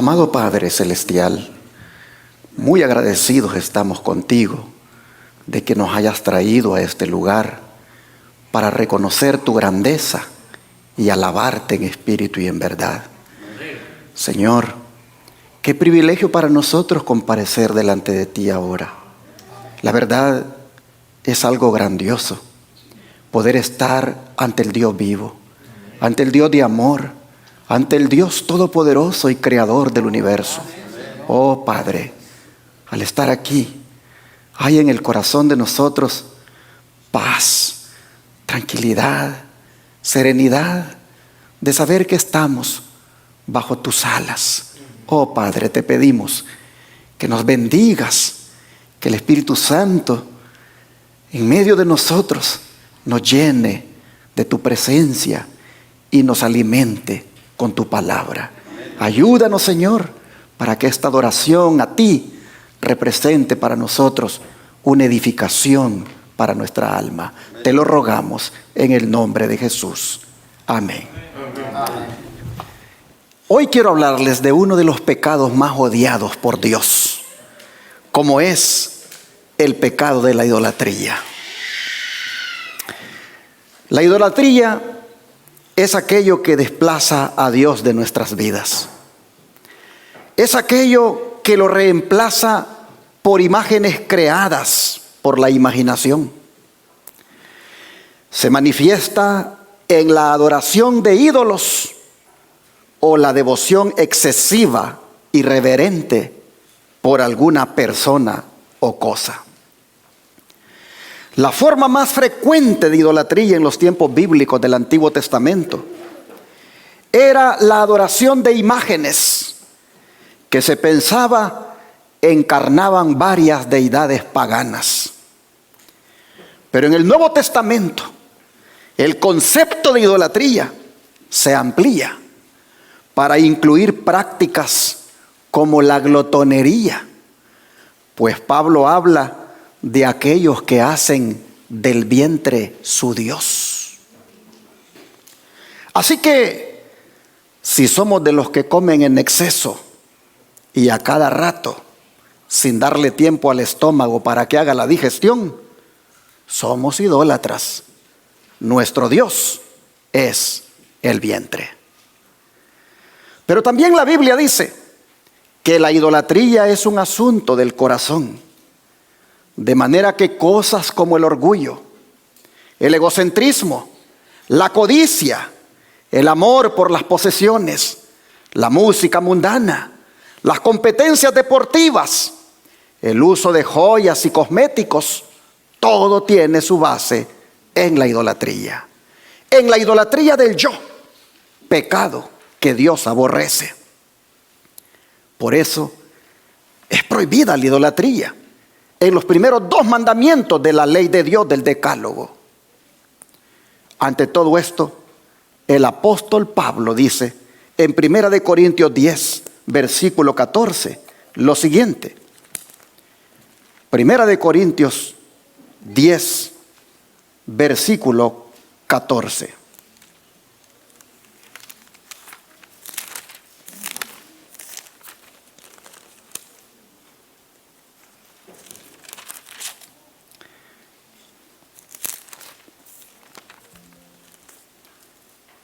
Amado Padre Celestial, muy agradecidos estamos contigo de que nos hayas traído a este lugar para reconocer tu grandeza y alabarte en espíritu y en verdad. Señor, qué privilegio para nosotros comparecer delante de ti ahora. La verdad es algo grandioso, poder estar ante el Dios vivo, ante el Dios de amor, ante el Dios todopoderoso y creador del universo. Oh Padre, al estar aquí, hay en el corazón de nosotros paz, tranquilidad, serenidad, de saber que estamos bajo tus alas. Oh Padre, te pedimos que nos bendigas, que el Espíritu Santo en medio de nosotros nos llene de tu presencia y nos alimente con tu palabra. Ayúdanos, Señor, para que esta adoración a ti represente para nosotros una edificación para nuestra alma. Te lo rogamos en el nombre de Jesús. Amén. Hoy quiero hablarles de uno de los pecados más odiados por Dios, como es el pecado de la idolatría. La idolatría es aquello que desplaza a Dios de nuestras vidas. Es aquello que lo reemplaza por imágenes creadas por la imaginación. Se manifiesta en la adoración de ídolos o la devoción excesiva, irreverente por alguna persona o cosa. La forma más frecuente de idolatría en los tiempos bíblicos del Antiguo Testamento era la adoración de imágenes que se pensaba encarnaban varias deidades paganas. Pero en el Nuevo Testamento, el concepto de idolatría se amplía para incluir prácticas como la glotonería, pues Pablo habla de aquellos que hacen del vientre su Dios. Así que, si somos de los que comen en exceso y a cada rato, sin darle tiempo al estómago para que haga la digestión, somos idólatras. Nuestro Dios es el vientre. Pero también la Biblia dice que la idolatría es un asunto del corazón. De manera que cosas como el orgullo, el egocentrismo, la codicia, el amor por las posesiones, la música mundana, las competencias deportivas, el uso de joyas y cosméticos, todo tiene su base en la idolatría. En la idolatría del yo, pecado que Dios aborrece. Por eso es prohibida la idolatría en los primeros 2 mandamientos de la ley de Dios, del Decálogo. Ante todo esto, el apóstol Pablo dice en 1 Corintios 10, versículo 14, lo siguiente. 1 Corintios 10, versículo 14.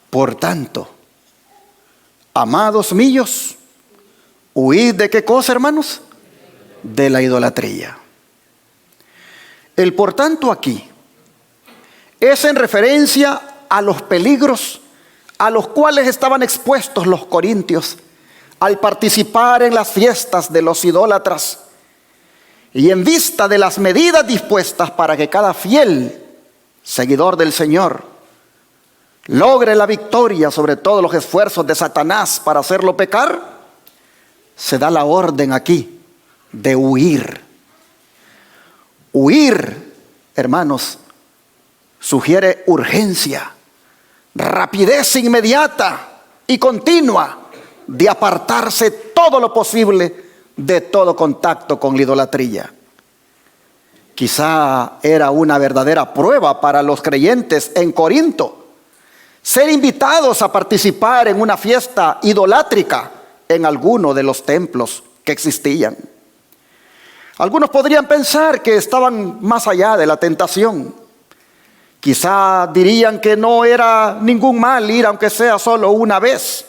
Por tanto, amados míos, huid de qué cosa, hermanos? De la idolatría. El por tanto aquí es en referencia a los peligros a los cuales estaban expuestos los corintios al participar en las fiestas de los idólatras, y en vista de las medidas dispuestas para que cada fiel seguidor del Señor logre la victoria sobre todos los esfuerzos de Satanás para hacerlo pecar, se da la orden aquí de huir. Huir, hermanos, sugiere urgencia, rapidez inmediata y continua de apartarse todo lo posible de todo contacto con la idolatría. Quizá era una verdadera prueba para los creyentes en Corinto ser invitados a participar en una fiesta idolátrica en alguno de los templos que existían. Algunos podrían pensar que estaban más allá de la tentación. Quizá dirían que no era ningún mal ir, aunque sea solo una vez,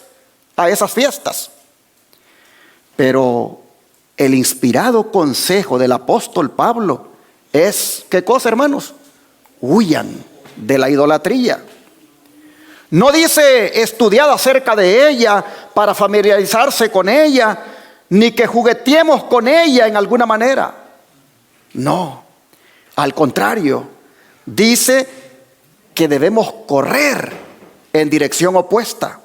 a esas fiestas. Pero el inspirado consejo del apóstol Pablo es, ¿qué cosa, hermanos? Huyan de la idolatría. No dice estudiad acerca de ella para familiarizarse con ella, ni que jugueteemos con ella en alguna manera. No, al contrario, dice que debemos correr en dirección opuesta.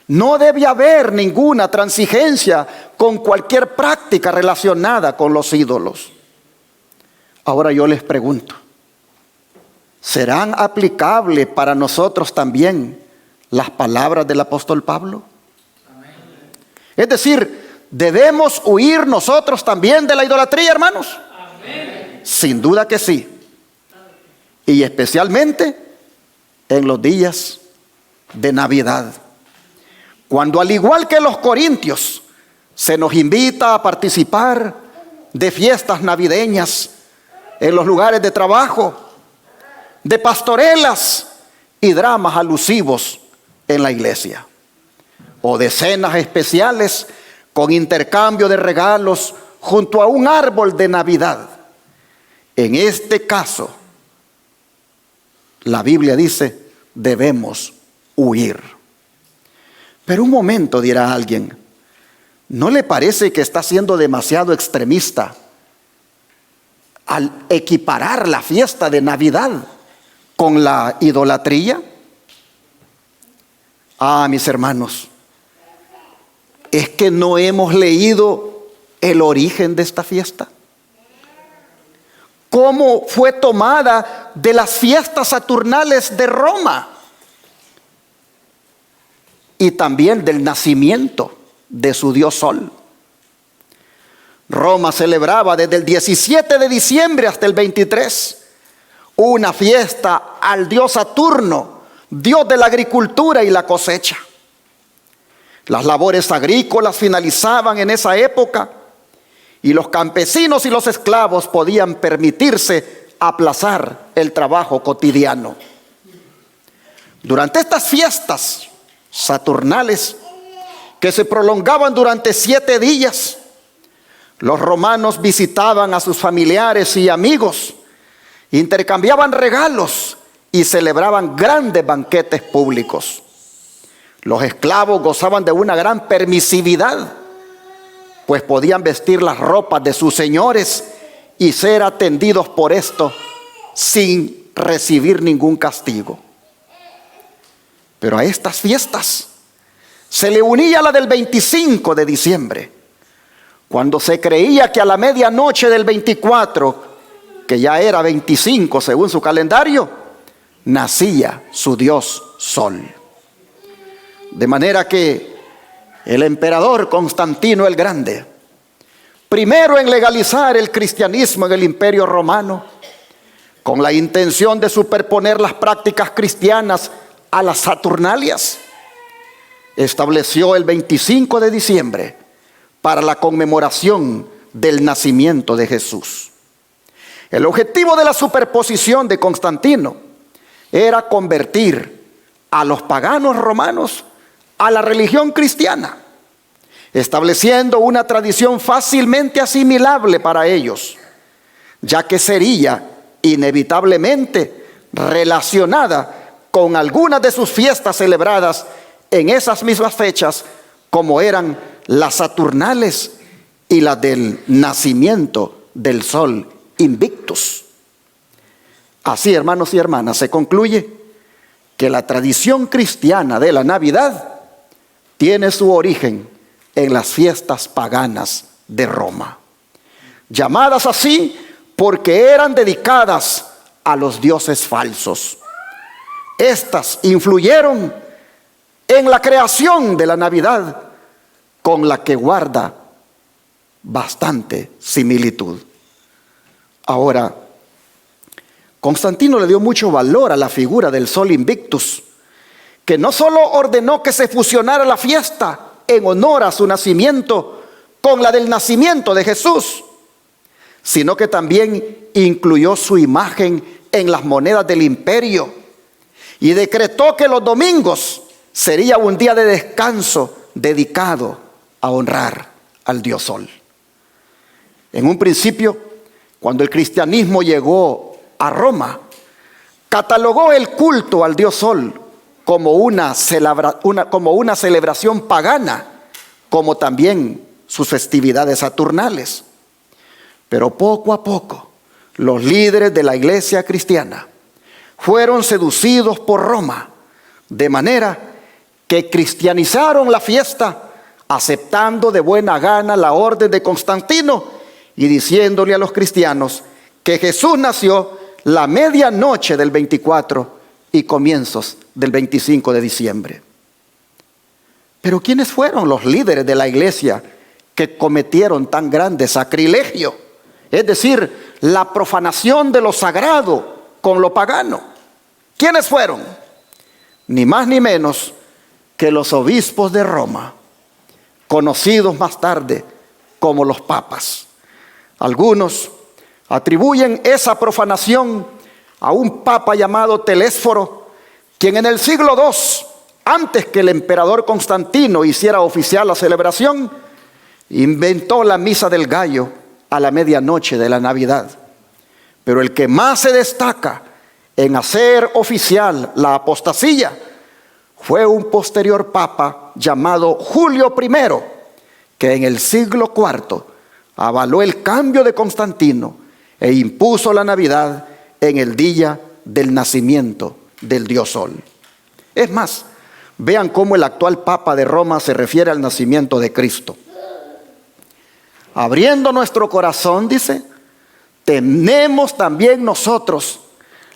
No debe haber ninguna transigencia con cualquier práctica relacionada con los ídolos. Ahora yo les pregunto, ¿serán aplicables para nosotros también las palabras del apóstol Pablo? Amén. Es decir, ¿debemos huir nosotros también de la idolatría, hermanos? Amén. Sin duda que sí. Y especialmente en los días de Navidad, cuando al igual que los corintios se nos invita a participar de fiestas navideñas en los lugares de trabajo, de pastorelas y dramas alusivos en la iglesia, o de cenas especiales con intercambio de regalos junto a un árbol de Navidad. En este caso, la Biblia dice, debemos huir. Pero un momento, dirá alguien, ¿no le parece que está siendo demasiado extremista al equiparar la fiesta de Navidad con la idolatría? Mis hermanos, ¿es que no hemos leído el origen de esta fiesta? ¿Cómo fue tomada de las fiestas saturnales de Roma? Y también del nacimiento de su dios Sol. Roma celebraba desde el 17 de diciembre hasta el 23 una fiesta al dios Saturno, dios de la agricultura y la cosecha. Las labores agrícolas finalizaban en esa época y los campesinos y los esclavos podían permitirse aplazar el trabajo cotidiano. Durante estas fiestas saturnales, que se prolongaban durante 7 días, los romanos visitaban a sus familiares y amigos, intercambiaban regalos y celebraban grandes banquetes públicos. Los esclavos gozaban de una gran permisividad, pues podían vestir las ropas de sus señores y ser atendidos por esto sin recibir ningún castigo. Pero a estas fiestas se le unía la del 25 de diciembre, cuando se creía que a la medianoche del 24, que ya era 25 según su calendario, nacía su dios Sol. De manera que el emperador Constantino el Grande, primero en legalizar el cristianismo en el Imperio Romano, con la intención de superponer las prácticas cristianas a las saturnalias, estableció el 25 de diciembre para la conmemoración del nacimiento de Jesús. El objetivo de la superposición de Constantino era convertir a los paganos romanos a la religión cristiana, estableciendo una tradición fácilmente asimilable para ellos, ya que sería inevitablemente relacionada con algunas de sus fiestas celebradas en esas mismas fechas, como eran las saturnales y las del nacimiento del sol Invictus. Así, hermanos y hermanas, se concluye que la tradición cristiana de la Navidad tiene su origen en las fiestas paganas de Roma, llamadas así porque eran dedicadas a los dioses falsos. Estas influyeron en la creación de la Navidad, con la que guarda bastante similitud. Ahora, Constantino le dio mucho valor a la figura del sol Invictus, que no solo ordenó que se fusionara la fiesta en honor a su nacimiento con la del nacimiento de Jesús, sino que también incluyó su imagen en las monedas del imperio y decretó que los domingos sería un día de descanso dedicado a honrar al Dios Sol. En un principio, cuando el cristianismo llegó a Roma, catalogó el culto al Dios Sol como una celebración pagana, como también sus festividades saturnales. Pero poco a poco, los líderes de la iglesia cristiana fueron seducidos por Roma, de manera que cristianizaron la fiesta, aceptando de buena gana la orden de Constantino y diciéndole a los cristianos que Jesús nació la medianoche del 24 y comienzos del 25 de diciembre. Pero ¿quiénes fueron los líderes de la iglesia que cometieron tan grande sacrilegio? Es decir, la profanación de lo sagrado con lo pagano. ¿Quiénes fueron? Ni más ni menos que los obispos de Roma, conocidos más tarde como los papas. Algunos atribuyen esa profanación a un papa llamado Telésforo, quien en el siglo II, antes que el emperador Constantino hiciera oficial la celebración, inventó la misa del gallo a la medianoche de la Navidad. Pero el que más se destaca en hacer oficial la apostasía fue un posterior papa llamado Julio I, que en el siglo IV avaló el cambio de Constantino e impuso la Navidad en el día del nacimiento del Dios Sol. Es más, vean cómo el actual Papa de Roma se refiere al nacimiento de Cristo. Abriendo nuestro corazón, dice, tenemos también nosotros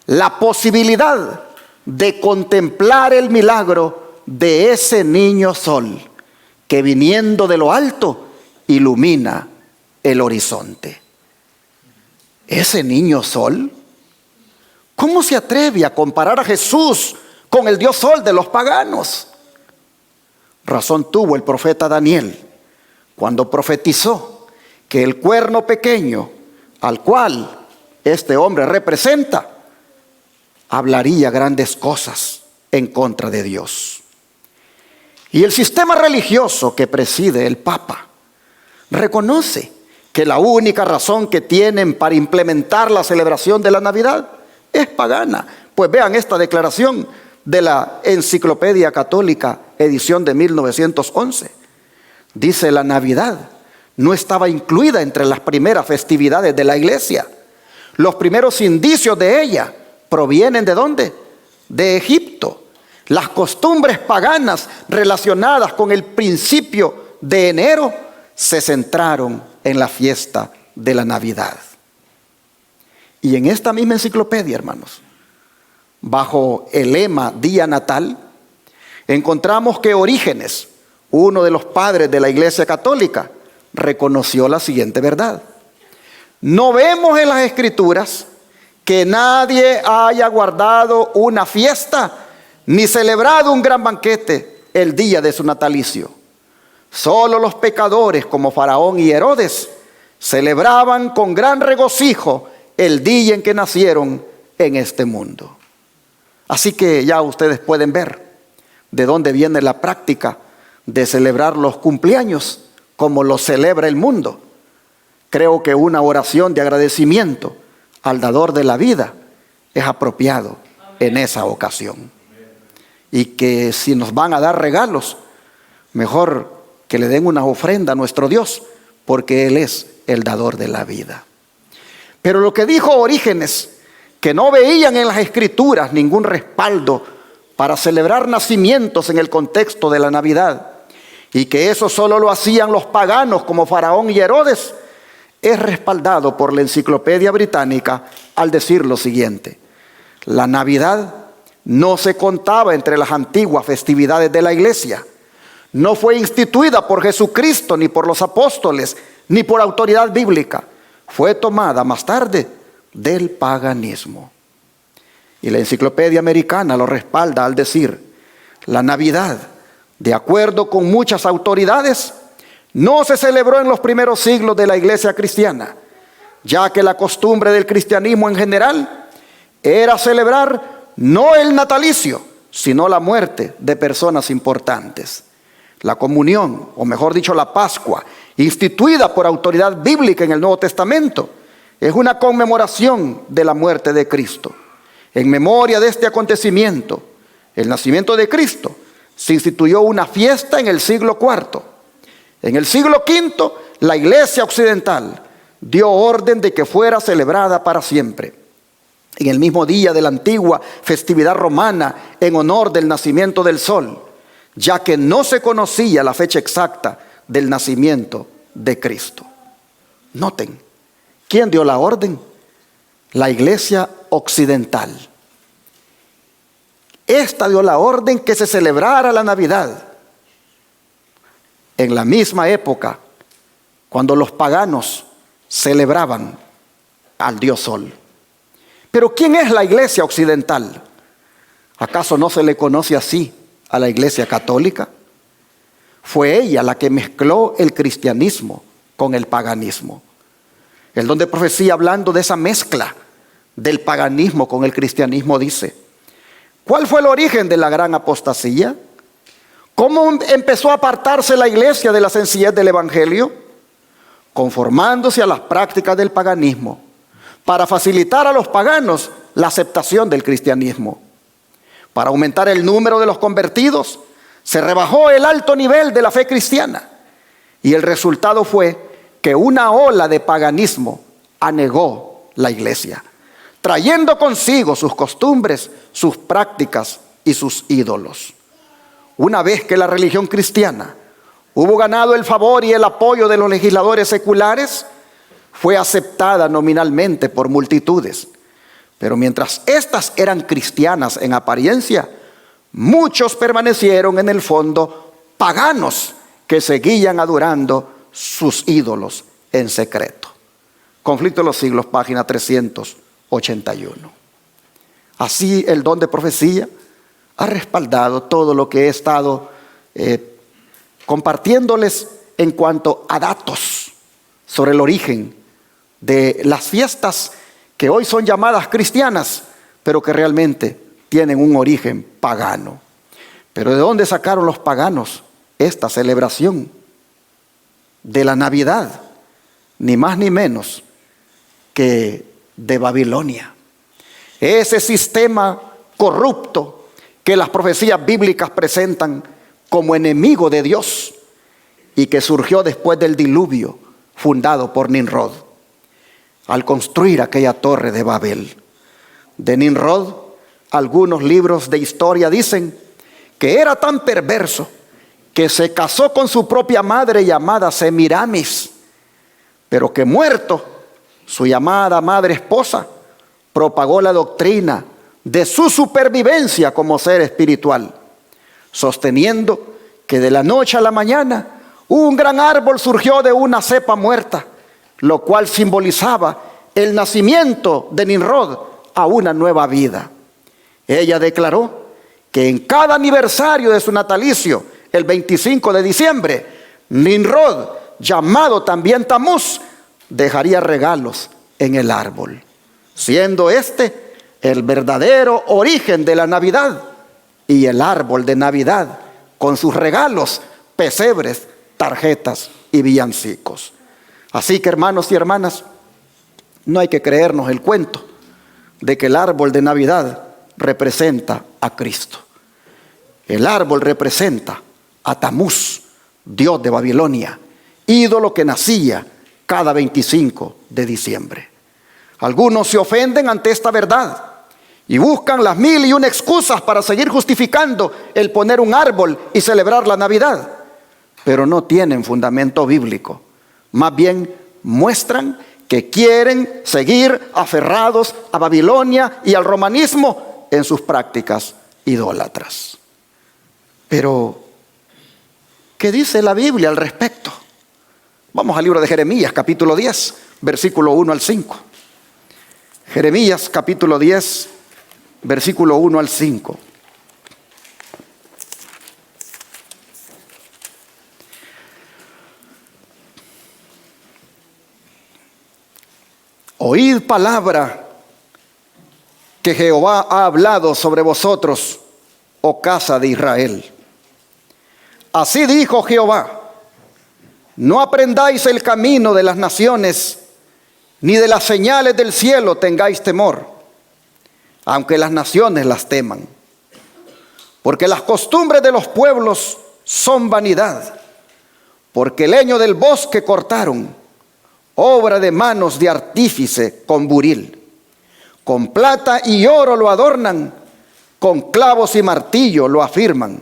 la posibilidad de contemplar el milagro de ese niño sol que viniendo de lo alto ilumina el horizonte. Ese niño sol, ¿cómo se atreve a comparar a Jesús con el Dios Sol de los paganos? Razón tuvo el profeta Daniel cuando profetizó que el cuerno pequeño al cual este hombre representa hablaría grandes cosas en contra de Dios. Y el sistema religioso que preside el Papa reconoce que la única razón que tienen para implementar la celebración de la Navidad es pagana. Pues vean esta declaración de la Enciclopedia Católica, edición de 1911. Dice: la Navidad no estaba incluida entre las primeras festividades de la iglesia. Los primeros indicios de ella provienen ¿de dónde? De Egipto. Las costumbres paganas relacionadas con el principio de enero se centraron en la fiesta de la Navidad. Y en esta misma enciclopedia, hermanos, bajo el lema Día Natal, encontramos que Orígenes, uno de los padres de la Iglesia Católica, reconoció la siguiente verdad: no vemos en las Escrituras que nadie haya guardado una fiesta ni celebrado un gran banquete el día de su natalicio. Solo los pecadores como Faraón y Herodes celebraban con gran regocijo el día en que nacieron en este mundo. Así que ya ustedes pueden ver de dónde viene la práctica de celebrar los cumpleaños como lo celebra el mundo. Creo que una oración de agradecimiento al dador de la vida es apropiado en esa ocasión. Y que si nos van a dar regalos, mejor que le den una ofrenda a nuestro Dios, porque Él es el dador de la vida. Pero lo que dijo Orígenes, que no veían en las Escrituras ningún respaldo para celebrar nacimientos en el contexto de la Navidad, y que eso solo lo hacían los paganos como Faraón y Herodes, es respaldado por la Enciclopedia Británica al decir lo siguiente: la Navidad no se contaba entre las antiguas festividades de la iglesia. No fue instituida por Jesucristo, ni por los apóstoles, ni por autoridad bíblica. Fue tomada más tarde del paganismo. Y la Enciclopedia Americana lo respalda al decir: la Navidad De acuerdo con muchas autoridades, no se celebró en los primeros siglos de la iglesia cristiana, ya que la costumbre del cristianismo en general era celebrar no el natalicio, sino la muerte de personas importantes. La comunión, o mejor dicho, la Pascua, instituida por autoridad bíblica en el Nuevo Testamento, es una conmemoración de la muerte de Cristo. En memoria de este acontecimiento, el nacimiento de Cristo, se instituyó una fiesta en el siglo IV. En el siglo V, la Iglesia Occidental dio orden de que fuera celebrada para siempre, en el mismo día de la antigua festividad romana en honor del nacimiento del sol, ya que no se conocía la fecha exacta del nacimiento de Cristo. Noten, ¿quién dio la orden? La Iglesia Occidental. Esta dio la orden que se celebrara la Navidad en la misma época cuando los paganos celebraban al dios Sol. Pero ¿quién es la Iglesia Occidental? ¿Acaso no se le conoce así a la Iglesia Católica? Fue ella la que mezcló el cristianismo con el paganismo. El don de profecía, hablando de esa mezcla del paganismo con el cristianismo, dice: ¿cuál fue el origen de la gran apostasía? ¿Cómo empezó a apartarse la iglesia de la sencillez del evangelio? Conformándose a las prácticas del paganismo para facilitar a los paganos la aceptación del cristianismo. Para aumentar el número de los convertidos, se rebajó el alto nivel de la fe cristiana, y el resultado fue que una ola de paganismo anegó la iglesia, trayendo consigo sus costumbres, sus prácticas y sus ídolos. Una vez que la religión cristiana hubo ganado el favor y el apoyo de los legisladores seculares, fue aceptada nominalmente por multitudes. Pero mientras éstas eran cristianas en apariencia, muchos permanecieron en el fondo paganos que seguían adorando sus ídolos en secreto. Conflicto de los siglos, página 381. Así el don de profecía ha respaldado todo lo que he estado compartiéndoles en cuanto a datos sobre el origen de las fiestas que hoy son llamadas cristianas, pero que realmente tienen un origen pagano. Pero ¿de dónde sacaron los paganos esta celebración de la Navidad? Ni más ni menos que de Babilonia. Ese sistema corrupto que las profecías bíblicas presentan como enemigo de Dios y que surgió después del diluvio fundado por Nimrod, al construir aquella torre de Babel. De Nimrod, algunos libros de historia dicen que era tan perverso que se casó con su propia madre llamada Semiramis, pero que muerto su llamada madre esposa, propagó la doctrina de su supervivencia como ser espiritual, sosteniendo que de la noche a la mañana un gran árbol surgió de una cepa muerta, lo cual simbolizaba el nacimiento de Nimrod a una nueva vida. Ella declaró que en cada aniversario de su natalicio, el 25 de diciembre, Nimrod, llamado también Tamuz, dejaría regalos en el árbol, siendo este el verdadero origen de la Navidad, y el árbol de Navidad con sus regalos, pesebres, tarjetas y villancicos. Así que, hermanos y hermanas, no hay que creernos el cuento de que el árbol de Navidad representa a Cristo. El árbol representa a Tamuz, dios de Babilonia, ídolo que nacía cada 25 de diciembre. Algunos se ofenden ante esta verdad y buscan las 1001 excusas para seguir justificando el poner un árbol y celebrar la Navidad, pero no tienen fundamento bíblico. Más bien muestran que quieren seguir aferrados a Babilonia y al romanismo en sus prácticas idólatras. Pero, ¿qué dice la Biblia al respecto? Vamos al libro de Jeremías, capítulo 10, versículo 1 al 5. Jeremías, capítulo 10, versículo 1 al 5. Oíd palabra que Jehová ha hablado sobre vosotros, oh casa de Israel. Así dijo Jehová: no aprendáis el camino de las naciones, ni de las señales del cielo tengáis temor, aunque las naciones las teman. Porque las costumbres de los pueblos son vanidad, porque el leño del bosque cortaron, obra de manos de artífice con buril. Con plata y oro lo adornan, con clavos y martillo lo afirman,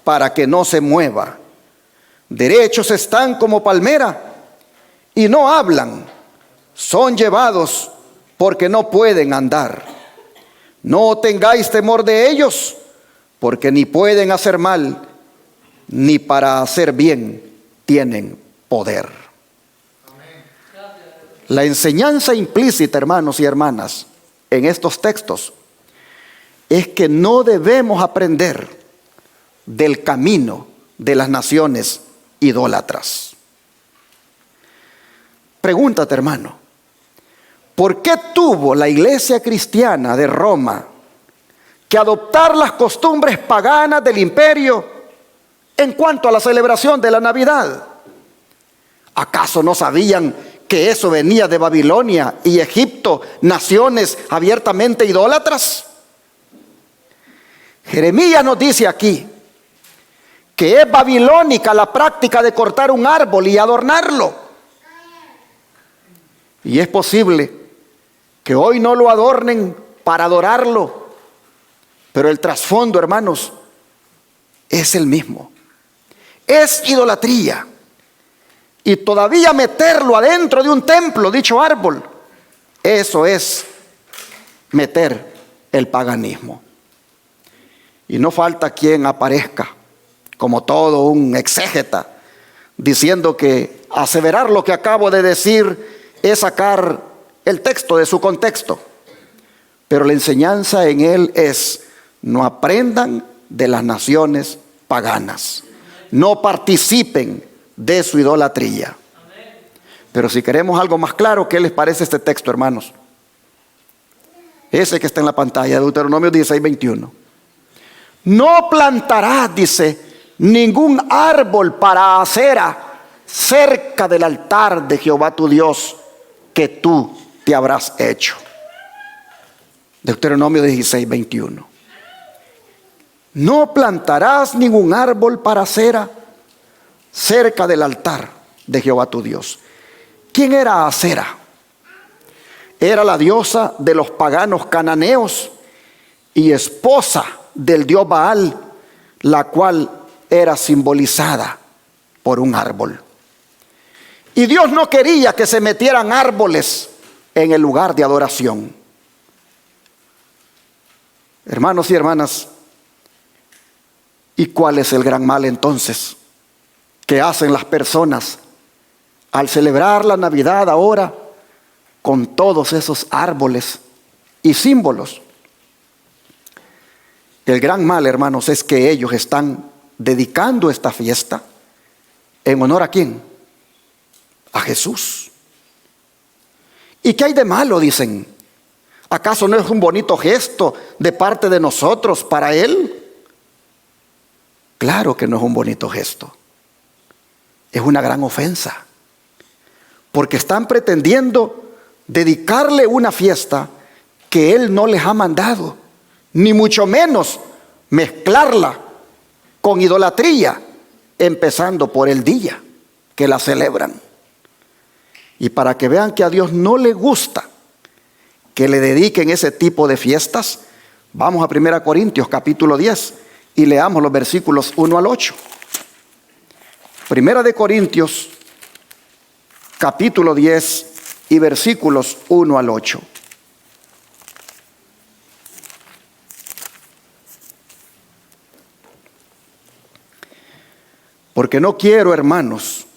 para que no se mueva. Derechos están como palmera y no hablan, son llevados porque no pueden andar. No tengáis temor de ellos, porque ni pueden hacer mal, ni para hacer bien tienen poder. La enseñanza implícita, hermanos y hermanas, en estos textos es que no debemos aprender del camino de las naciones idólatras. Pregúntate, hermano, ¿por qué tuvo la iglesia cristiana de Roma que adoptar las costumbres paganas del imperio en cuanto a la celebración de la Navidad? ¿Acaso no sabían que eso venía de Babilonia y Egipto, naciones abiertamente idólatras? Jeremías nos dice aquí que es babilónica la práctica de cortar un árbol y adornarlo. Y es posible que hoy no lo adornen para adorarlo, pero el trasfondo, hermanos, es el mismo. Es idolatría. Y todavía meterlo adentro de un templo, dicho árbol, eso es meter el paganismo. Y no falta quien aparezca como todo un exégeta diciendo que aseverar lo que acabo de decir es sacar el texto de su contexto. Pero la enseñanza en él es: no aprendan de las naciones paganas, no participen de su idolatría. Pero si queremos algo más claro, ¿qué les parece este texto, hermanos? Ese que está en la pantalla, Deuteronomio 16:21. No plantarás, dice, ningún árbol para acera cerca del altar de Jehová tu Dios que tú te habrás hecho. Deuteronomio 16:21. No plantarás ningún árbol para acera cerca del altar de Jehová tu Dios. ¿Quién era Acera? Era la diosa de los paganos cananeos y esposa del dios Baal, la cual era simbolizada por un árbol. Y Dios no quería que se metieran árboles en el lugar de adoración. Hermanos y hermanas, ¿y cuál es el gran mal entonces que hacen las personas al celebrar la Navidad ahora con todos esos árboles y símbolos? El gran mal, hermanos, es que ellos están dedicando esta fiesta en honor ¿a quién? A Jesús. ¿Y qué hay de malo? Dicen. ¿Acaso no es un bonito gesto de parte de nosotros para Él? Claro que no es un bonito gesto. Es una gran ofensa. Porque están pretendiendo dedicarle una fiesta que Él no les ha mandado, ni mucho menos mezclarla con idolatría, empezando por el día que la celebran. Y para que vean que a Dios no le gusta que le dediquen ese tipo de fiestas, vamos a 1 Corintios capítulo 10 y leamos los versículos 1 al 8. 1 Corintios capítulo 10 y versículos 1 al 8. Porque no quiero, hermanos,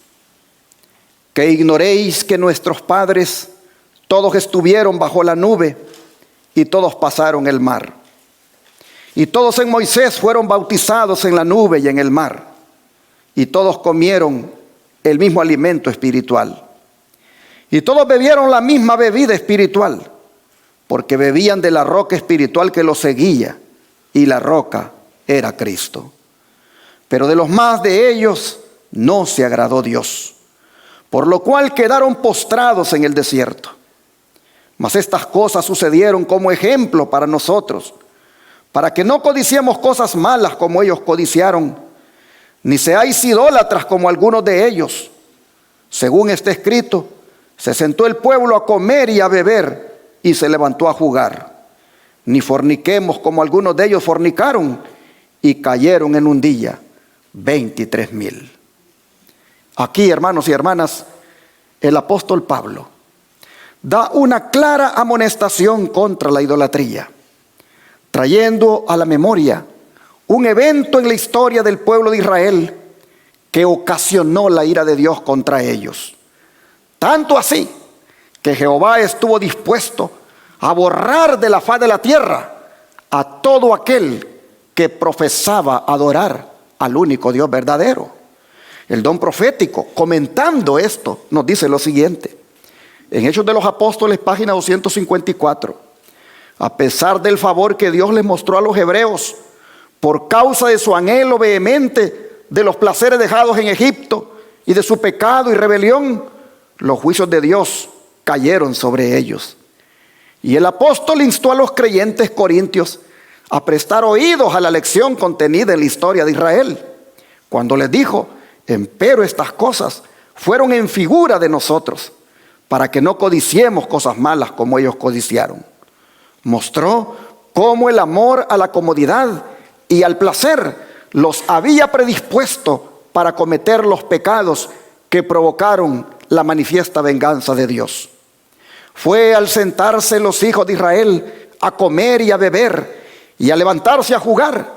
que ignoréis que nuestros padres todos estuvieron bajo la nube y todos pasaron el mar. Y todos en Moisés fueron bautizados en la nube y en el mar. Y todos comieron el mismo alimento espiritual. Y todos bebieron la misma bebida espiritual, porque bebían de la roca espiritual que los seguía, y la roca era Cristo. Pero de los más de ellos no se agradó Dios, por lo cual quedaron postrados en el desierto. Mas estas cosas sucedieron como ejemplo para nosotros, para que no codiciemos cosas malas como ellos codiciaron, ni seáis idólatras como algunos de ellos. Según está escrito, se sentó el pueblo a comer y a beber, y se levantó a jugar. Ni forniquemos como algunos de ellos fornicaron, y cayeron en un día 23,000. Aquí, hermanos y hermanas, el apóstol Pablo da una clara amonestación contra la idolatría, trayendo a la memoria un evento en la historia del pueblo de Israel que ocasionó la ira de Dios contra ellos. Tanto así que Jehová estuvo dispuesto a borrar de la faz de la tierra a todo aquel que profesaba adorar al único Dios verdadero. El don profético, comentando esto, nos dice lo siguiente. En Hechos de los Apóstoles, página 254. A pesar del favor que Dios les mostró a los hebreos, por causa de su anhelo vehemente de los placeres dejados en Egipto y de su pecado y rebelión, los juicios de Dios cayeron sobre ellos. Y el apóstol instó a los creyentes corintios a prestar oídos a la lección contenida en la historia de Israel, cuando les dijo: empero estas cosas fueron en figura de nosotros, para que no codiciemos cosas malas como ellos codiciaron. Mostró cómo el amor a la comodidad y al placer los había predispuesto para cometer los pecados que provocaron la manifiesta venganza de Dios. Fue al sentarse los hijos de Israel a comer y a beber y a levantarse a jugar,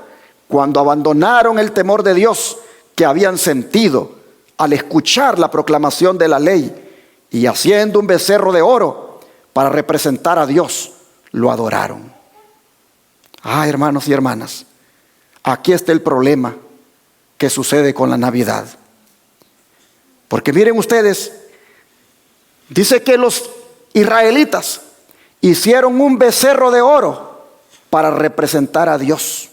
cuando abandonaron el temor de Dios que habían sentido al escuchar la proclamación de la ley, y haciendo un becerro de oro para representar a Dios, lo adoraron. Hermanos y hermanas, aquí está el problema que sucede con la Navidad. Porque miren ustedes, dice que los israelitas hicieron un becerro de oro para representar a Dios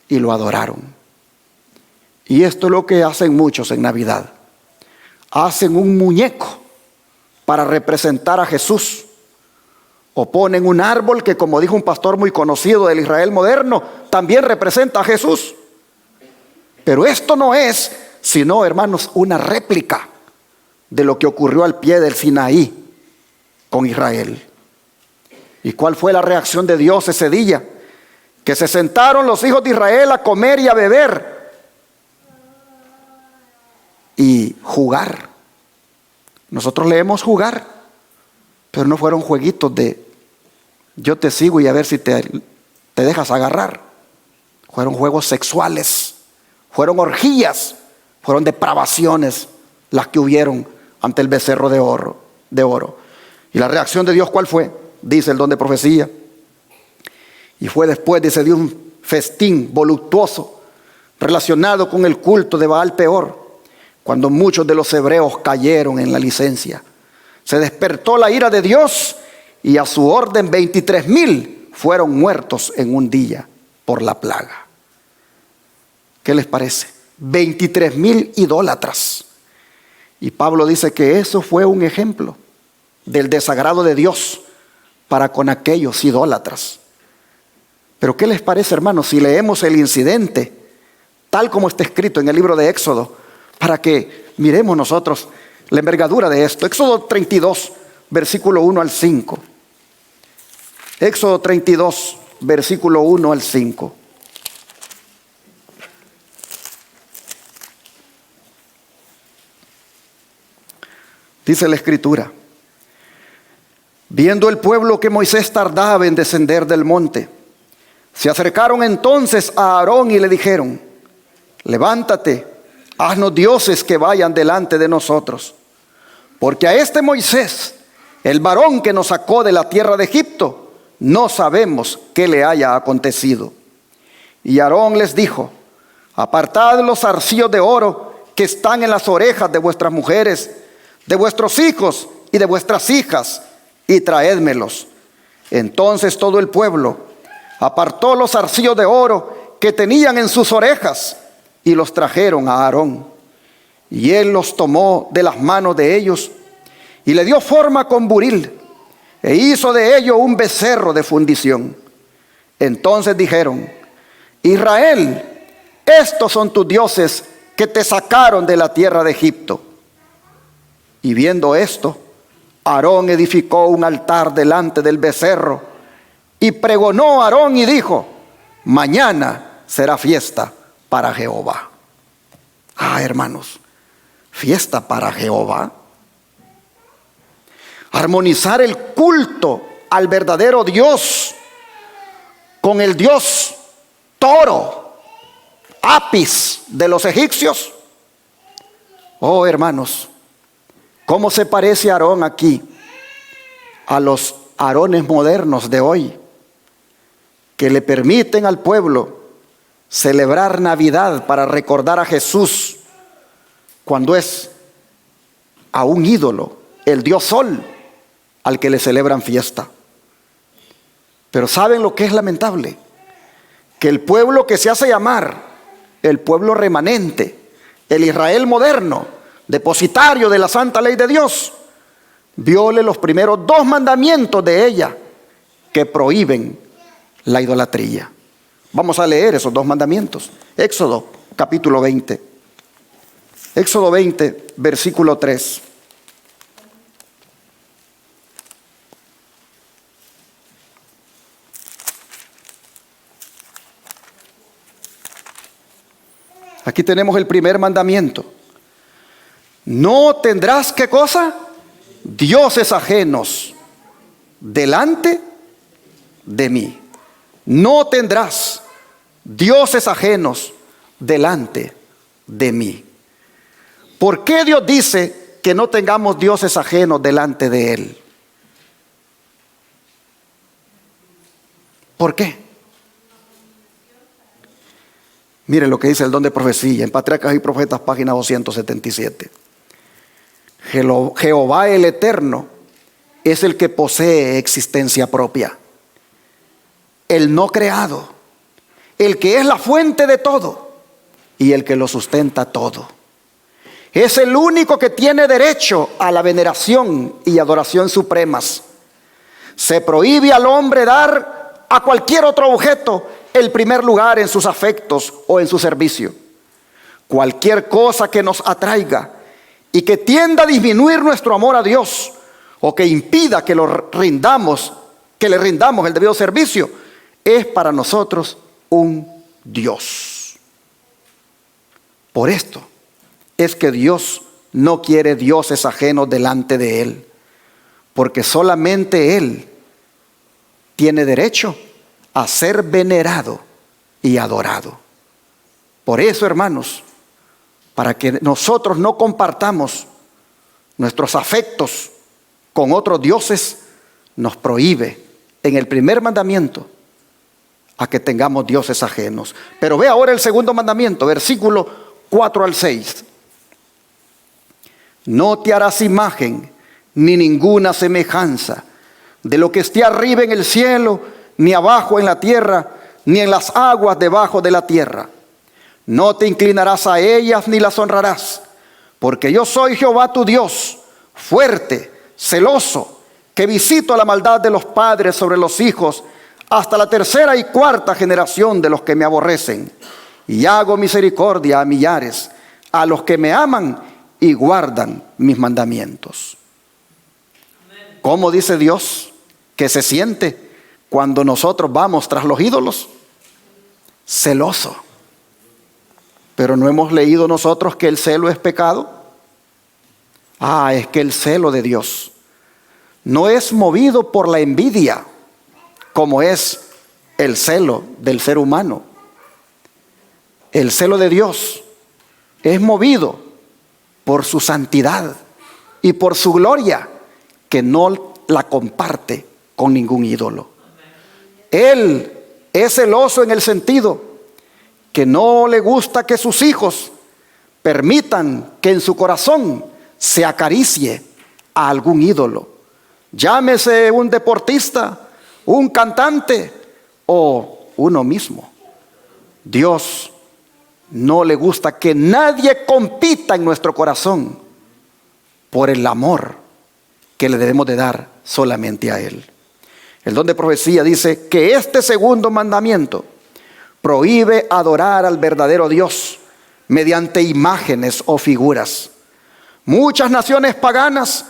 y lo adoraron. Y esto es lo que hacen muchos en Navidad. Hacen un muñeco para representar a Jesús, o ponen un árbol que, como dijo un pastor muy conocido del Israel moderno, también representa a Jesús. Pero esto no es sino, hermanos, una réplica de lo que ocurrió al pie del Sinaí con Israel. ¿Y cuál fue la reacción de Dios ese día? Que se sentaron los hijos de Israel a comer y a beber y jugar. Nosotros leemos jugar, pero no fueron jueguitos de yo te sigo y a ver si te dejas agarrar. Fueron juegos sexuales, fueron orgías, fueron depravaciones las que hubieron ante el becerro de oro. ¿Y la reacción de Dios cuál fue? Dice el don de profecía. Y fue después, dice, de un festín voluptuoso relacionado con el culto de Baal Peor, cuando muchos de los hebreos cayeron en la licencia. Se despertó la ira de Dios, y a su orden 23,000 fueron muertos en un día por la plaga. ¿Qué les parece? 23,000 idólatras. Y Pablo dice que eso fue un ejemplo del desagrado de Dios para con aquellos idólatras. Pero ¿qué les parece, hermanos, si leemos el incidente tal como está escrito en el libro de Éxodo, para que miremos nosotros la envergadura de esto? Éxodo 32, versículo 1 al 5. Éxodo 32, versículo 1 al 5. Dice la escritura: viendo el pueblo que Moisés tardaba en descender del monte, se acercaron entonces a Aarón y le dijeron: levántate, haznos dioses que vayan delante de nosotros, porque a este Moisés, el varón que nos sacó de la tierra de Egipto, no sabemos qué le haya acontecido. Y Aarón les dijo: apartad los zarcillos de oro que están en las orejas de vuestras mujeres, de vuestros hijos y de vuestras hijas, y traédmelos. Entonces todo el pueblo apartó los zarcillos de oro que tenían en sus orejas y los trajeron a Aarón. Y él los tomó de las manos de ellos y le dio forma con buril e hizo de ello un becerro de fundición. Entonces dijeron: Israel, estos son tus dioses que te sacaron de la tierra de Egipto. Y viendo esto, Aarón edificó un altar delante del becerro y pregonó a Aarón y dijo: mañana será fiesta para Jehová. Hermanos, fiesta para Jehová. Armonizar el culto al verdadero Dios con el Dios toro, Apis de los egipcios. Hermanos, ¿cómo se parece Aarón aquí a los Aarones modernos de hoy, que le permiten al pueblo celebrar Navidad para recordar a Jesús, cuando es a un ídolo, el dios Sol, al que le celebran fiesta? Pero ¿saben lo que es lamentable? Que el pueblo que se hace llamar el pueblo remanente, el Israel moderno, depositario de la santa ley de Dios, viole los primeros 2 mandamientos de ella, que prohíben la idolatría. Vamos a leer esos 2 mandamientos. Éxodo capítulo 20. Éxodo 20, versículo 3. Aquí tenemos el primer mandamiento. No tendrás, ¿qué cosa? Dioses ajenos delante de mí. No tendrás dioses ajenos delante de mí. ¿Por qué Dios dice que no tengamos dioses ajenos delante de Él? ¿Por qué? Miren lo que dice el don de profecía en Patriarcas y Profetas, página 277. Jehová el Eterno es el que posee existencia propia, el no creado, el que es la fuente de todo y el que lo sustenta todo. Es el único que tiene derecho a la veneración y adoración supremas. Se prohíbe al hombre dar a cualquier otro objeto el primer lugar en sus afectos o en su servicio. Cualquier cosa que nos atraiga y que tienda a disminuir nuestro amor a Dios, o que impida que le rindamos el debido servicio, es para nosotros un Dios. Por esto es que Dios no quiere dioses ajenos delante de Él, porque solamente Él tiene derecho a ser venerado y adorado. Por eso, hermanos, para que nosotros no compartamos nuestros afectos con otros dioses, nos prohíbe en el primer mandamiento a que tengamos dioses ajenos. Pero ve ahora el segundo mandamiento, versículo 4 al 6. No te harás imagen ni ninguna semejanza de lo que esté arriba en el cielo, ni abajo en la tierra, ni en las aguas debajo de la tierra. No te inclinarás a ellas ni las honrarás, porque yo soy Jehová tu Dios, fuerte, celoso, que visito la maldad de los padres sobre los hijos hasta la 3ª y 4ª generación de los que me aborrecen, y hago misericordia a millares, a los que me aman y guardan mis mandamientos. ¿Cómo dice Dios que se siente cuando nosotros vamos tras los ídolos? Celoso. Pero ¿no hemos leído nosotros que el celo es pecado? Es que el celo de Dios no es movido por la envidia, como es el celo del ser humano. El celo de Dios es movido por su santidad y por su gloria, que no la comparte con ningún ídolo. Él es celoso en el sentido que no le gusta que sus hijos permitan que en su corazón se acaricie a algún ídolo, llámese un deportista, un cantante o uno mismo. Dios no le gusta que nadie compita en nuestro corazón por el amor que le debemos de dar solamente a Él. El don de profecía dice que este segundo mandamiento prohíbe adorar al verdadero Dios mediante imágenes o figuras. Muchas naciones paganas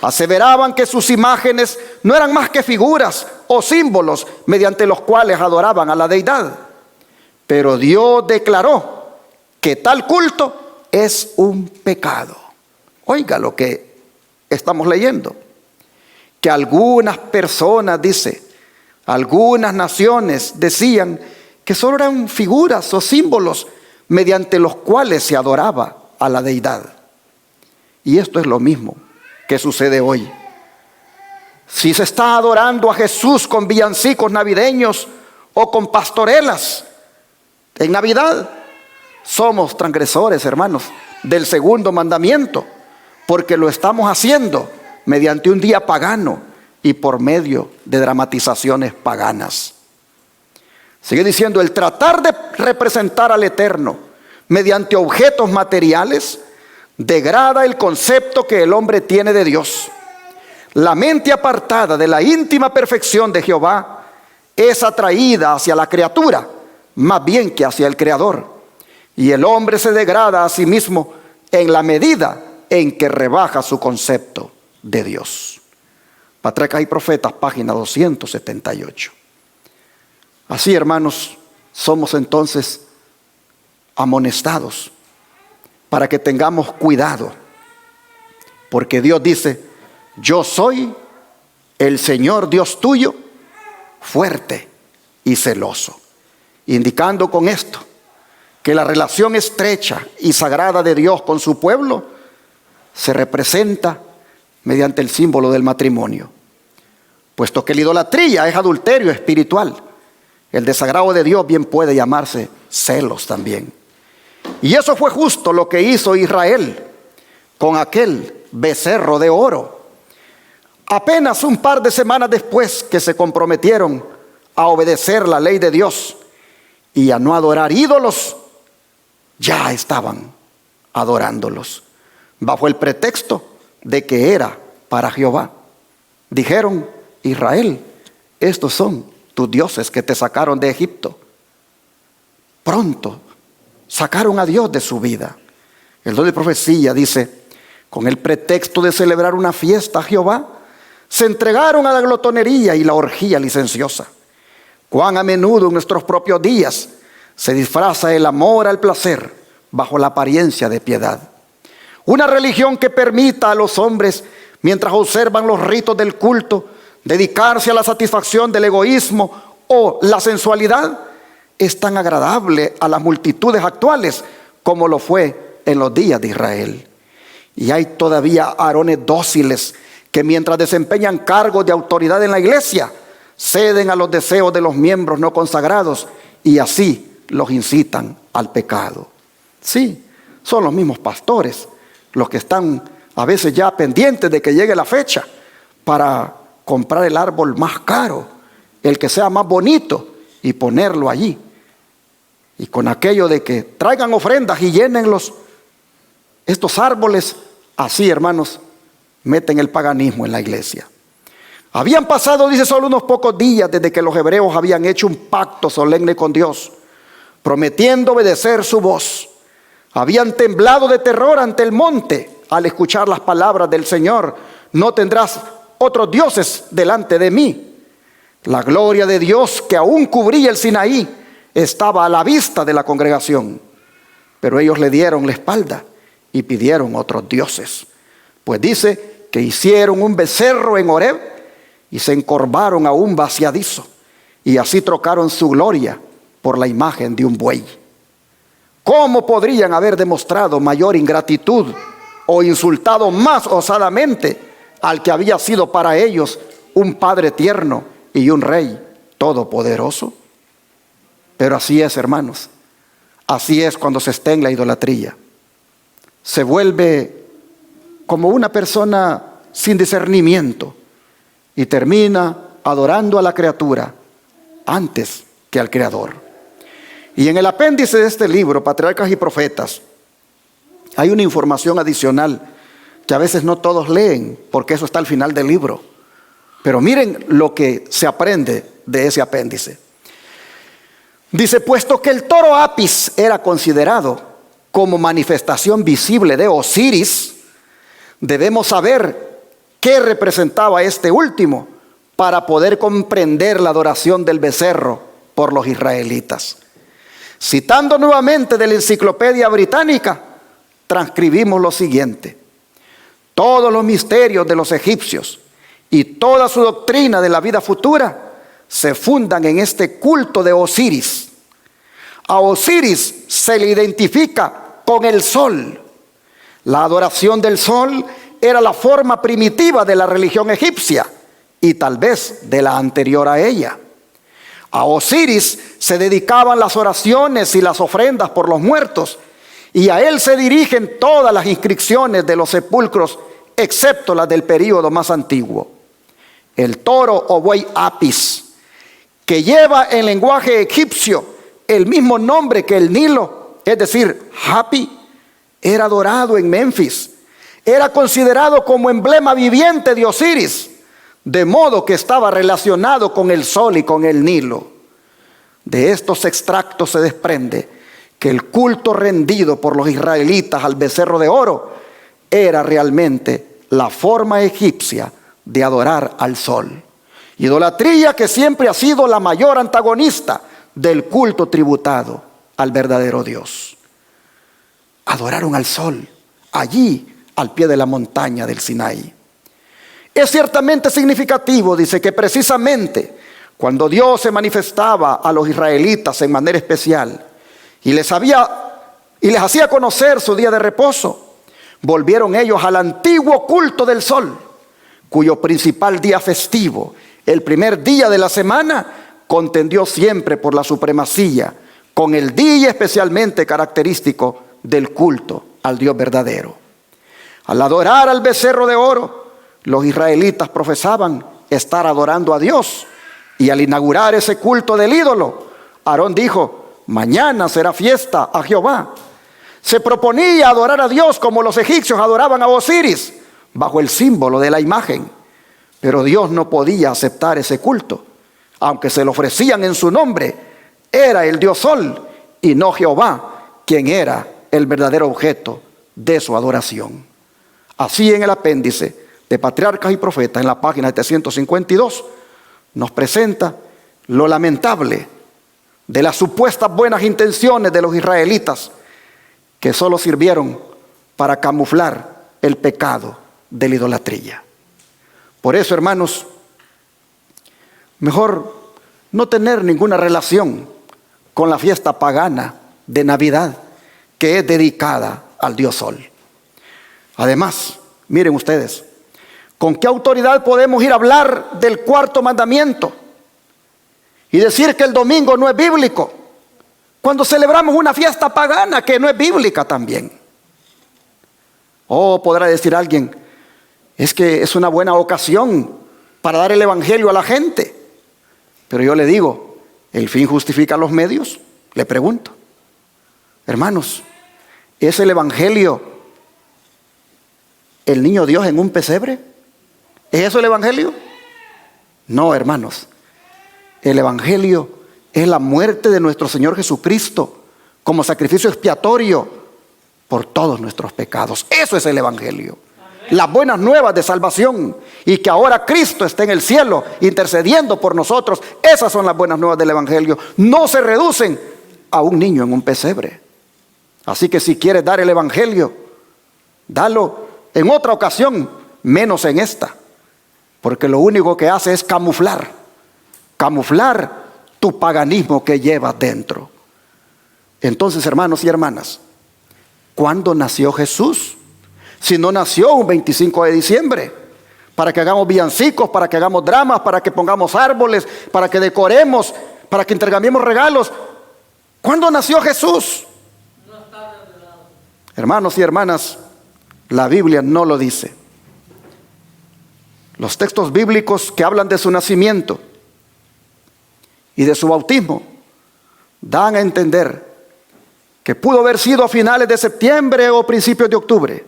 aseveraban que sus imágenes no eran más que figuras o símbolos mediante los cuales adoraban a la deidad. Pero Dios declaró que tal culto es un pecado. Oiga lo que estamos leyendo. Que algunas personas, dice, algunas naciones decían que solo eran figuras o símbolos mediante los cuales se adoraba a la deidad. Y esto es lo mismo que sucede hoy. Si se está adorando a Jesús con villancicos navideños o con pastorelas en Navidad, somos transgresores, hermanos, del segundo mandamiento, porque lo estamos haciendo mediante un día pagano y por medio de dramatizaciones paganas. Sigue diciendo, el tratar de representar al Eterno mediante objetos materiales degrada el concepto que el hombre tiene de Dios. La mente apartada de la íntima perfección de Jehová es atraída hacia la criatura, más bien que hacia el Creador. Y el hombre se degrada a sí mismo en la medida en que rebaja su concepto de Dios. Patriarcas y Profetas, página 278. Así, hermanos, somos entonces amonestados para que tengamos cuidado, porque Dios dice, yo soy el Señor Dios tuyo, fuerte y celoso, indicando con esto que la relación estrecha y sagrada de Dios con su pueblo se representa mediante el símbolo del matrimonio, puesto que la idolatría es adulterio espiritual. El desagrado de Dios bien puede llamarse celos también. Y eso fue justo lo que hizo Israel con aquel becerro de oro. Apenas un par de semanas después que se comprometieron a obedecer la ley de Dios y a no adorar ídolos, ya estaban adorándolos, bajo el pretexto de que era para Jehová. Dijeron, Israel, estos son tus dioses que te sacaron de Egipto. Pronto sacaron a Dios de su vida. El don de profecía dice, con el pretexto de celebrar una fiesta a Jehová, se entregaron a la glotonería y la orgía licenciosa. Cuán a menudo en nuestros propios días se disfraza el amor al placer bajo la apariencia de piedad. Una religión que permita a los hombres, mientras observan los ritos del culto, dedicarse a la satisfacción del egoísmo o la sensualidad, es tan agradable a las multitudes actuales como lo fue en los días de Israel. Y hay todavía varones dóciles que mientras desempeñan cargos de autoridad en la iglesia, ceden a los deseos de los miembros no consagrados y así los incitan al pecado. Sí, son los mismos pastores los que están a veces ya pendientes de que llegue la fecha para comprar el árbol más caro, el que sea más bonito, y ponerlo allí. Y con aquello de que traigan ofrendas y llenen estos árboles, así, hermanos, meten el paganismo en la iglesia. Habían pasado, dice, solo unos pocos días desde que los hebreos habían hecho un pacto solemne con Dios, prometiendo obedecer su voz. Habían temblado de terror ante el monte al escuchar las palabras del Señor: no tendrás otros dioses delante de mí. La gloria de Dios que aún cubría el Sinaí estaba a la vista de la congregación, pero ellos le dieron la espalda y pidieron otros dioses. Pues dice que hicieron un becerro en Horeb y se encorvaron a un vaciadizo, y así trocaron su gloria por la imagen de un buey. ¿Cómo podrían haber demostrado mayor ingratitud o insultado más osadamente al que había sido para ellos un Padre tierno y un Rey todopoderoso? Pero así es, hermanos, así es cuando se está en la idolatría. Se vuelve como una persona sin discernimiento y termina adorando a la criatura antes que al Creador. Y en el apéndice de este libro, Patriarcas y Profetas, hay una información adicional que a veces no todos leen, porque eso está al final del libro. Pero miren lo que se aprende de ese apéndice. Dice, puesto que el toro Apis era considerado como manifestación visible de Osiris, debemos saber qué representaba este último para poder comprender la adoración del becerro por los israelitas. Citando nuevamente de la Enciclopedia Británica, transcribimos lo siguiente: todos los misterios de los egipcios y toda su doctrina de la vida futura se fundan en este culto de Osiris. A Osiris se le identifica con el sol. La adoración del sol era la forma primitiva de la religión egipcia y tal vez de la anterior a ella. A Osiris se dedicaban las oraciones y las ofrendas por los muertos, y a él se dirigen todas las inscripciones de los sepulcros, excepto las del período más antiguo. El toro o buey Apis, que lleva en lenguaje egipcio el mismo nombre que el Nilo, es decir, Hapi, era adorado en Memphis. Era considerado como emblema viviente de Osiris, de modo que estaba relacionado con el sol y con el Nilo. De estos extractos se desprende que el culto rendido por los israelitas al becerro de oro era realmente la forma egipcia de adorar al sol. Idolatría que siempre ha sido la mayor antagonista del culto tributado al verdadero Dios. Adoraron al sol allí al pie de la montaña del Sinaí. Es ciertamente significativo, dice, que precisamente cuando Dios se manifestaba a los israelitas en manera especial y les hacía conocer su día de reposo, volvieron ellos al antiguo culto del sol, cuyo principal día festivo, el primer día de la semana, contendió siempre por la supremacía con el día especialmente característico del culto al Dios verdadero. Al adorar al becerro de oro, los israelitas profesaban estar adorando a Dios, y al inaugurar ese culto del ídolo, Aarón dijo: mañana será fiesta a Jehová. Se proponía adorar a Dios como los egipcios adoraban a Osiris, bajo el símbolo de la imagen. Pero Dios no podía aceptar ese culto, aunque se lo ofrecían en su nombre. Era el Dios Sol y no Jehová quien era el verdadero objeto de su adoración. Así, en el apéndice de Patriarcas y Profetas, en la página 752, nos presenta lo lamentable de las supuestas buenas intenciones de los israelitas, que solo sirvieron para camuflar el pecado de la idolatría. Por eso, hermanos, mejor no tener ninguna relación con la fiesta pagana de Navidad, que es dedicada al Dios Sol. Además, miren ustedes, ¿con qué autoridad podemos ir a hablar del cuarto mandamiento y decir que el domingo no es bíblico, cuando celebramos una fiesta pagana que no es bíblica también? O podrá decir alguien: es que es una buena ocasión para dar el evangelio a la gente. Pero yo le digo, ¿el fin justifica los medios? Le pregunto. Hermanos, ¿es el evangelio el niño Dios en un pesebre? ¿Es eso el evangelio? No, hermanos. El evangelio es la muerte de nuestro Señor Jesucristo como sacrificio expiatorio por todos nuestros pecados. Eso es el evangelio. Las buenas nuevas de salvación, y que ahora Cristo está en el cielo intercediendo por nosotros. Esas son las buenas nuevas del evangelio. No se reducen a un niño en un pesebre. Así que si quieres dar el evangelio, dalo en otra ocasión, menos en esta, porque lo único que hace es camuflar tu paganismo que llevas dentro. Entonces, hermanos y hermanas, ¿cuándo nació Jesús? Si no nació un 25 de diciembre, para que hagamos villancicos, para que hagamos dramas, para que pongamos árboles, para que decoremos, para que intercambiemos regalos. ¿Cuándo nació Jesús? Hermanos y hermanas, La Biblia no lo dice. Los textos bíblicos que hablan de su nacimiento y de su bautismo dan a entender que pudo haber sido a finales de septiembre o principios de octubre.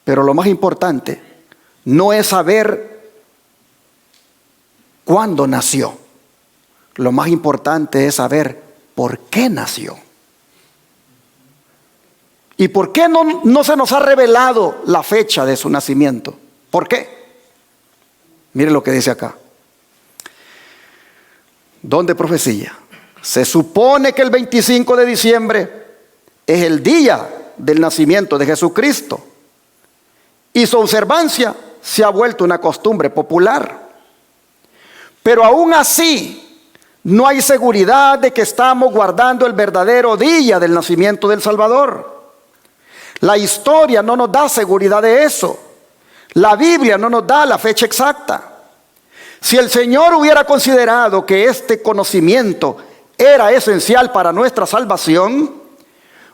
Pero lo más importante no es saber cuándo nació. Lo más importante es saber por qué nació. ¿Y por qué no se nos ha revelado la fecha de su nacimiento? ¿Por qué? Miren lo que dice acá. Don de profecía. Se supone que el 25 de diciembre es el día del nacimiento de Jesucristo. Y su observancia se ha vuelto una costumbre popular. Pero aún así, no hay seguridad de que estamos guardando el verdadero día del nacimiento del Salvador. La historia no nos da seguridad de eso. La Biblia no nos da la fecha exacta. Si el Señor hubiera considerado que este conocimiento era esencial para nuestra salvación,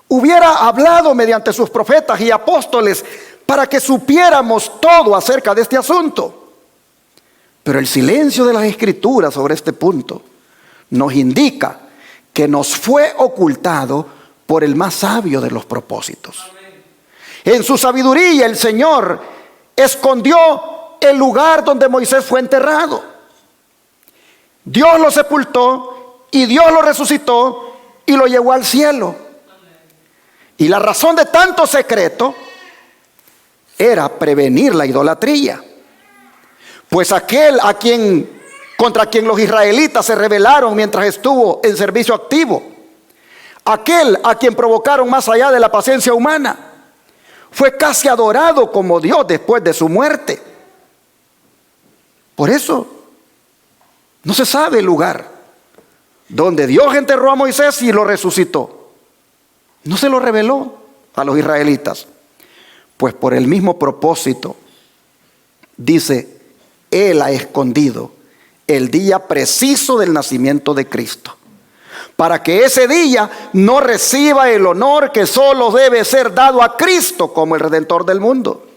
hubiera hablado mediante sus profetas y apóstoles para que supiéramos todo acerca de este asunto. Pero el silencio de las Escrituras sobre este punto nos indica que nos fue ocultado por el más sabio de los propósitos. En su sabiduría el Señor escondió el lugar donde Moisés fue enterrado. Dios lo sepultó y Dios lo resucitó y lo llevó al cielo. Y la razón de tanto secreto era prevenir la idolatría. Pues aquel contra quien los israelitas se rebelaron mientras estuvo en servicio activo, aquel a quien provocaron más allá de la paciencia humana, fue casi adorado como Dios después de su muerte. Por eso no se sabe el lugar donde Dios enterró a Moisés y lo resucitó. No se lo reveló a los israelitas. Pues por el mismo propósito, dice, Él ha escondido el día preciso del nacimiento de Cristo, para que ese día no reciba el honor que solo debe ser dado a Cristo como el Redentor del mundo.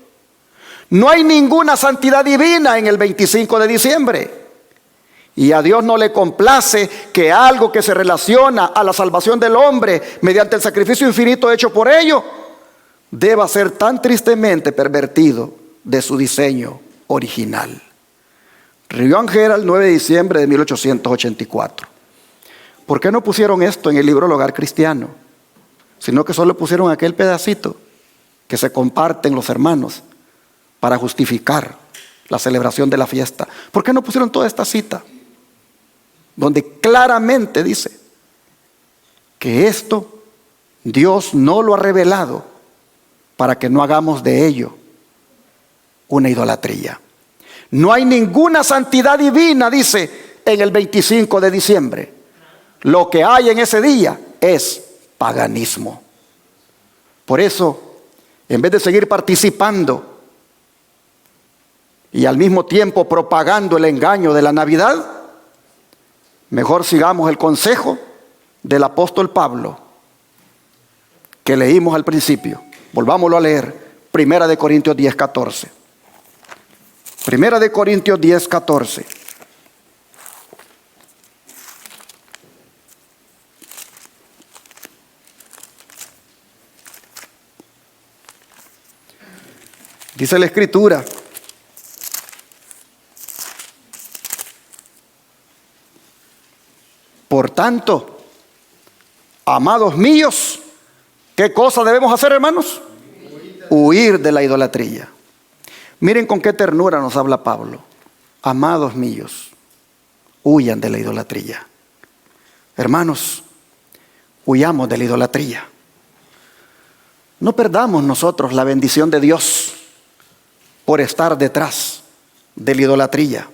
No hay ninguna santidad divina en el 25 de diciembre. Y a Dios no le complace que algo que se relaciona a la salvación del hombre mediante el sacrificio infinito hecho por ello deba ser tan tristemente pervertido de su diseño original. Review and Herald, 9 de diciembre de 1884. ¿Por qué no pusieron esto en el libro El Hogar Cristiano? Sino que solo pusieron aquel pedacito que se comparten los hermanos para justificar la celebración de la fiesta. ¿Por qué no pusieron toda esta cita? Donde claramente dice que esto Dios no lo ha revelado para que no hagamos de ello una idolatría. No hay ninguna santidad divina, dice, en el 25 de diciembre. Lo que hay en ese día es paganismo. Por eso, en vez de seguir participando y al mismo tiempo propagando el engaño de la Navidad, mejor sigamos el consejo del apóstol Pablo que leímos al principio. Volvámoslo a leer. 1 Corintios 10, 14. 1 Corintios 10, 14. Dice la Escritura: por tanto, amados míos, ¿qué cosa debemos hacer, hermanos? Huir de la idolatría. Miren con qué ternura nos habla Pablo. Amados míos, huyan de la idolatría. Hermanos, huyamos de la idolatría. No perdamos nosotros la bendición de Dios por estar detrás de la idolatría,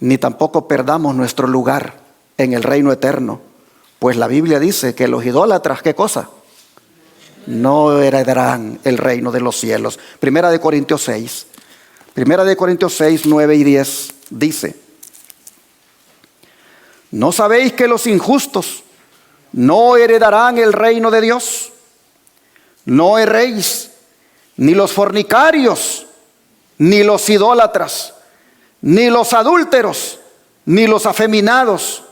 ni tampoco perdamos nuestro lugar en el reino eterno, pues la Biblia dice que los idólatras, ¿qué cosa? No heredarán el reino de los cielos. 1 Corintios 6, 9 y 10 dice: ¿no sabéis que los injustos no heredarán el reino de Dios? No erréis, ni los fornicarios, ni los idólatras, ni los adúlteros, ni los afeminados,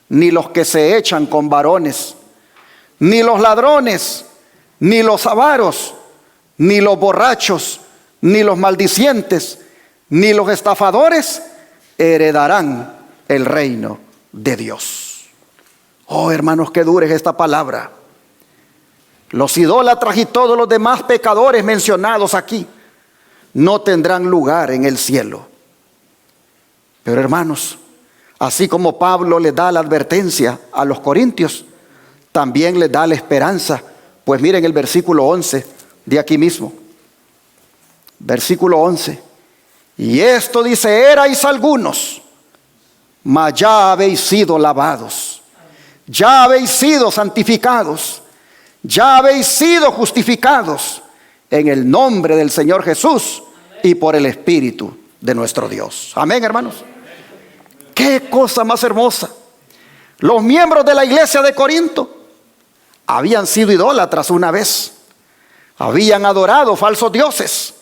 ni los que se echan con varones, ni los ladrones, ni los avaros, ni los borrachos, ni los maldicientes, ni los estafadores heredarán el reino de Dios. Oh, hermanos, qué dura es esta palabra. Los idólatras y todos los demás pecadores mencionados aquí no tendrán lugar en el cielo. Pero hermanos, así como Pablo le da la advertencia a los corintios, también les da la esperanza. Pues miren el versículo 11 de aquí mismo. Versículo 11. Y esto dice: erais algunos, mas ya habéis sido lavados, ya habéis sido santificados, ya habéis sido justificados en el nombre del Señor Jesús y por el Espíritu de nuestro Dios. Amén, hermanos. Qué cosa más hermosa. Los miembros de la iglesia de Corinto habían sido idólatras una vez, habían adorado falsos dioses,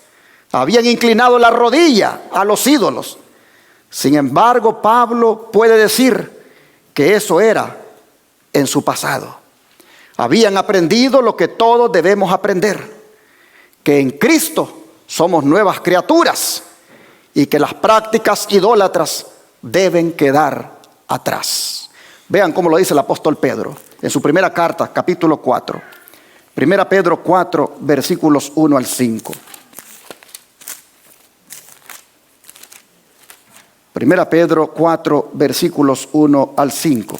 habían inclinado la rodilla a los ídolos. Sin embargo, Pablo puede decir que eso era en su pasado. Habían aprendido lo que todos debemos aprender: que en Cristo somos nuevas criaturas y que las prácticas idólatras deben quedar atrás. Vean cómo lo dice el apóstol Pedro en su primera carta, capítulo 4. Primera Pedro 4, versículos 1 al 5. Primera Pedro 4, versículos 1 al 5.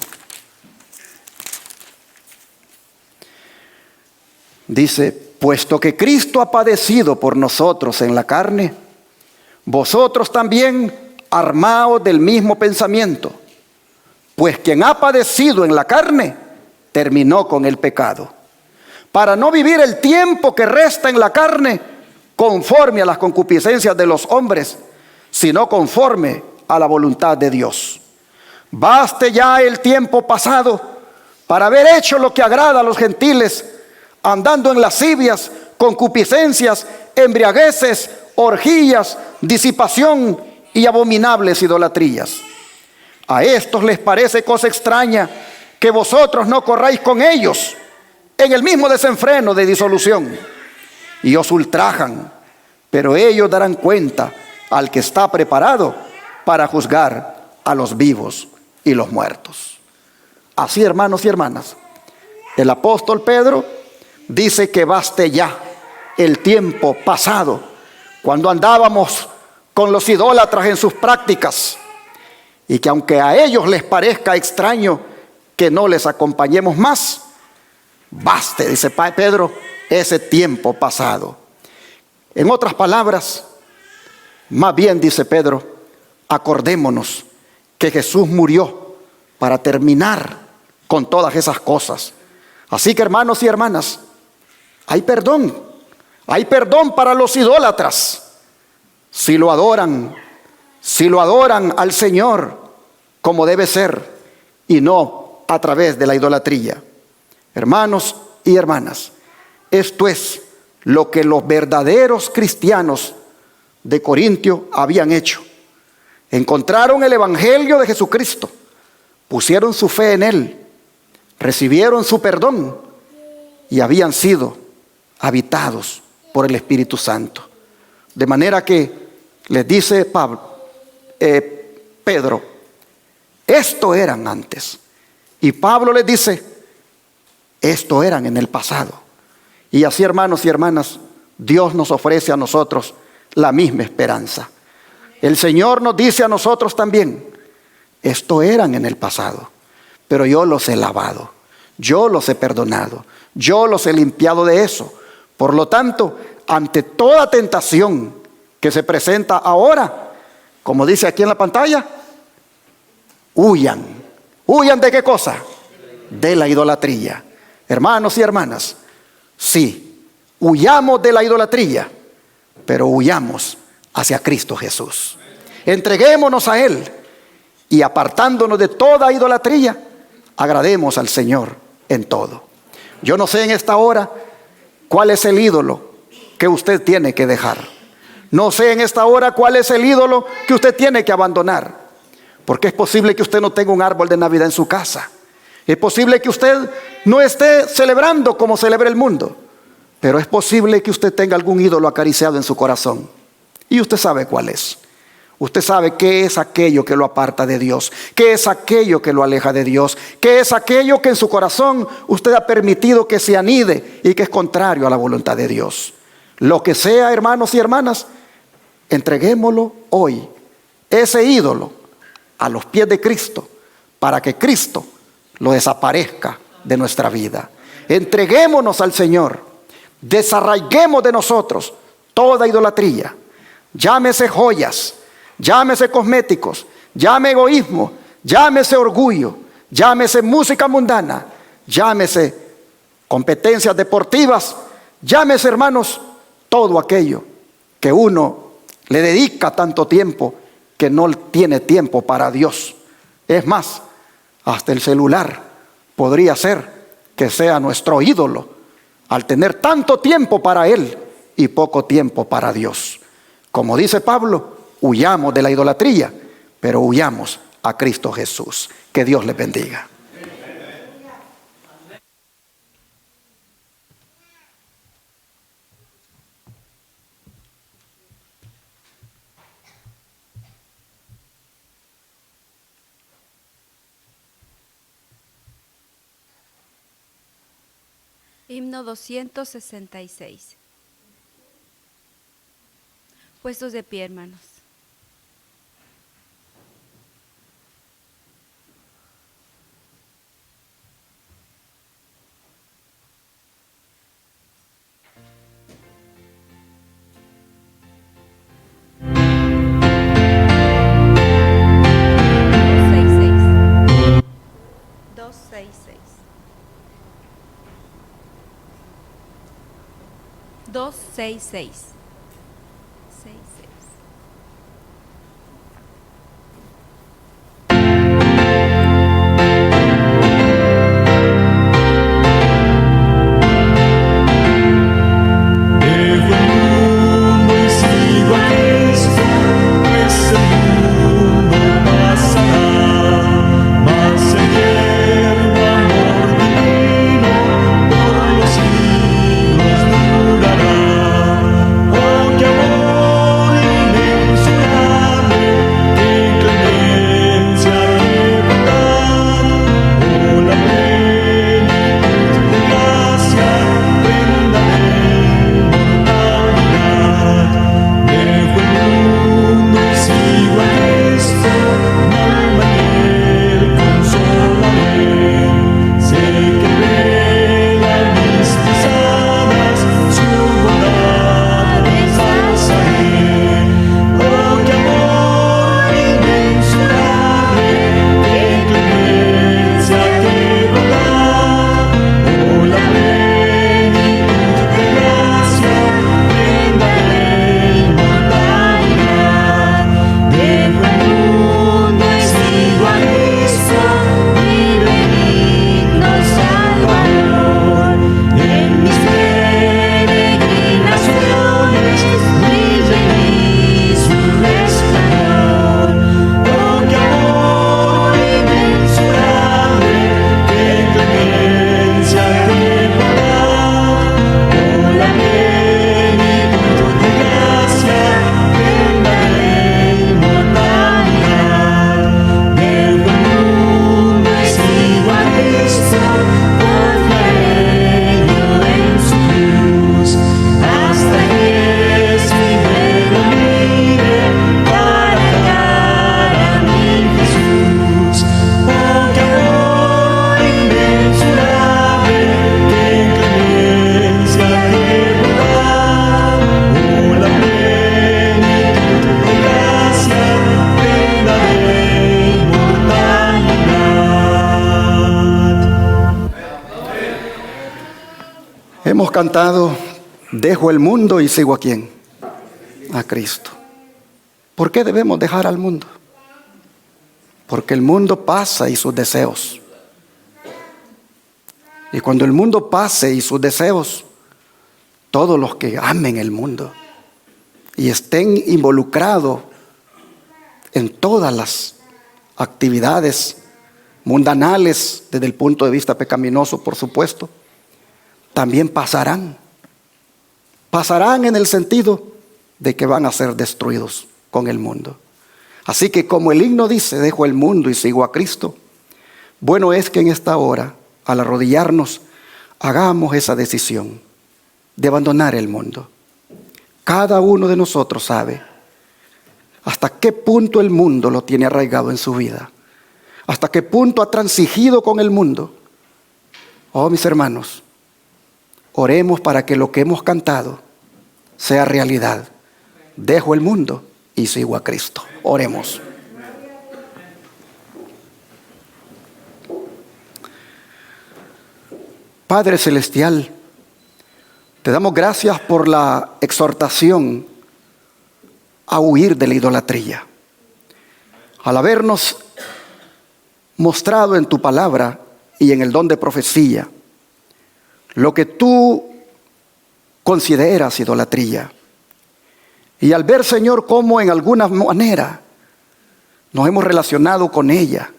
Dice: puesto que Cristo ha padecido por nosotros en la carne, vosotros también armaos del mismo pensamiento. Pues quien ha padecido en la carne, terminó con el pecado, para no vivir el tiempo que resta en la carne conforme a las concupiscencias de los hombres, sino conforme a la voluntad de Dios. Baste ya el tiempo pasado para haber hecho lo que agrada a los gentiles, andando en lascivias, concupiscencias, embriagueces, orgías, disipación y abominables idolatrías. A estos les parece cosa extraña que vosotros no corráis con ellos en el mismo desenfreno de disolución, y os ultrajan, pero ellos darán cuenta al que está preparado para juzgar a los vivos y los muertos. Así, hermanos y hermanas, el apóstol Pedro dice que baste ya el tiempo pasado, cuando andábamos con los idólatras en sus prácticas, y que aunque a ellos les parezca extraño que no les acompañemos más, baste, dice Pedro, ese tiempo pasado. En otras palabras, más bien, dice Pedro, acordémonos que Jesús murió para terminar con todas esas cosas. Así que, hermanos y hermanas, hay perdón para los idólatras si lo adoran al Señor como debe ser y no a través de la idolatría. Hermanos y hermanas, esto es lo que los verdaderos cristianos de Corintio habían hecho. Encontraron el evangelio de Jesucristo, pusieron su fe en Él, recibieron su perdón y habían sido habitados por el Espíritu Santo. De manera que les dice Pedro, esto eran antes. Y Pablo les dice, esto eran en el pasado. Y así, hermanos y hermanas, Dios nos ofrece a nosotros la misma esperanza. El Señor nos dice a nosotros también, esto eran en el pasado, pero yo los he lavado, yo los he perdonado, yo los he limpiado de eso. Por lo tanto, ante toda tentación que se presenta ahora, como dice aquí en la pantalla, huyan. ¿Huyan de qué cosa? De la idolatría. Hermanos y hermanas, sí, huyamos de la idolatría, pero huyamos hacia Cristo Jesús. Entreguémonos a Él y, apartándonos de toda idolatría, agrademos al Señor en todo. Yo no sé en esta hora cuál es el ídolo que usted tiene que dejar. No sé en esta hora cuál es el ídolo que usted tiene que abandonar. Porque es posible que usted no tenga un árbol de Navidad en su casa. Es posible que usted no esté celebrando como celebra el mundo. Pero es posible que usted tenga algún ídolo acariciado en su corazón. Y usted sabe cuál es. Usted sabe qué es aquello que lo aparta de Dios, qué es aquello que lo aleja de Dios, qué es aquello que en su corazón usted ha permitido que se anide y que es contrario a la voluntad de Dios. Lo que sea, hermanos y hermanas, entreguémoslo hoy, ese ídolo, a los pies de Cristo, para que Cristo lo desaparezca de nuestra vida. Entreguémonos al Señor, desarraiguemos de nosotros toda idolatría, llámese joyas, llámese cosméticos, llámese egoísmo, llámese orgullo, llámese música mundana, llámese competencias deportivas, llámese, hermanos, todo aquello que uno le dedica tanto tiempo que no tiene tiempo para Dios. Es más, hasta el celular podría ser que sea nuestro ídolo al tener tanto tiempo para Él y poco tiempo para Dios. Como dice Pablo, huyamos de la idolatría, pero huyamos a Cristo Jesús. Que Dios les bendiga. Himno 266. Puestos de pie, hermanos. Dos, seis, seis. 266. 66. Hemos cantado, dejo el mundo y sigo a ¿quién? A Cristo. ¿Por qué debemos dejar al mundo? Porque el mundo pasa y sus deseos. Y cuando el mundo pase y sus deseos, todos los que amen el mundo y estén involucrados en todas las actividades mundanales desde el punto de vista pecaminoso, por supuesto, también pasarán. Pasarán en el sentido de que van a ser destruidos con el mundo. Así que como el himno dice, dejo el mundo y sigo a Cristo, bueno es que en esta hora, al arrodillarnos, hagamos esa decisión de abandonar el mundo. Cada uno de nosotros sabe hasta qué punto el mundo lo tiene arraigado en su vida, hasta qué punto ha transigido con el mundo. Oh, mis hermanos, oremos para que lo que hemos cantado sea realidad. Dejo el mundo y sigo a Cristo. Oremos. Padre Celestial, te damos gracias por la exhortación a huir de la idolatría. Al habernos mostrado en tu palabra y en el don de profecía lo que tú consideras idolatría. Y al ver, Señor, cómo en alguna manera nos hemos relacionado con ella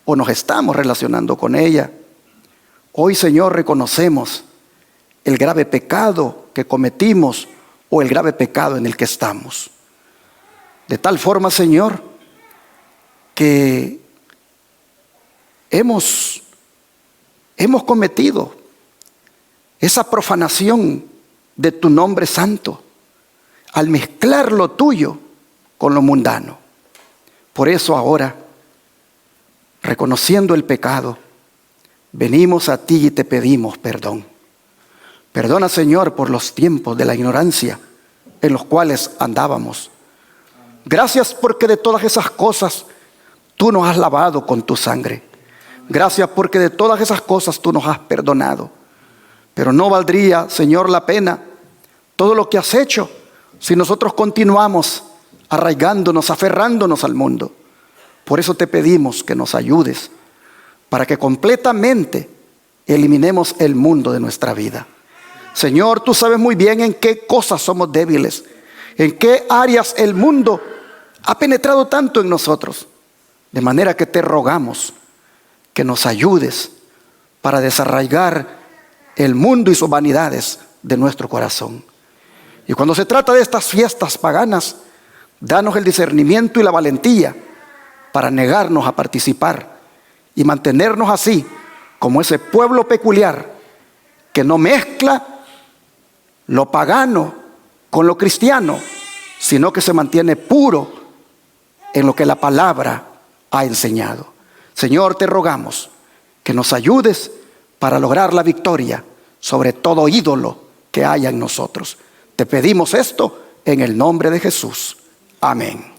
o nos estamos relacionando con ella, hoy, Señor, reconocemos el grave pecado que cometimos o el grave pecado en el que estamos. De tal forma, Señor, que hemos cometido esa profanación de tu nombre santo al mezclar lo tuyo con lo mundano. Por eso ahora, reconociendo el pecado, venimos a ti y te pedimos perdón. Perdona, Señor, por los tiempos de la ignorancia en los cuales andábamos. Gracias porque de todas esas cosas tú nos has lavado con tu sangre. Gracias porque de todas esas cosas tú nos has perdonado. Pero no valdría, Señor, la pena todo lo que has hecho si nosotros continuamos arraigándonos, aferrándonos al mundo. Por eso te pedimos que nos ayudes para que completamente eliminemos el mundo de nuestra vida. Señor, tú sabes muy bien en qué cosas somos débiles, en qué áreas el mundo ha penetrado tanto en nosotros. De manera que te rogamos que nos ayudes para desarraigar el mundo y sus vanidades de nuestro corazón. Y cuando se trata de estas fiestas paganas, danos el discernimiento y la valentía para negarnos a participar y mantenernos así como ese pueblo peculiar que no mezcla lo pagano con lo cristiano, sino que se mantiene puro en lo que la palabra ha enseñado. Señor, te rogamos que nos ayudes para lograr la victoria sobre todo ídolo que haya en nosotros. Te pedimos esto en el nombre de Jesús. Amén.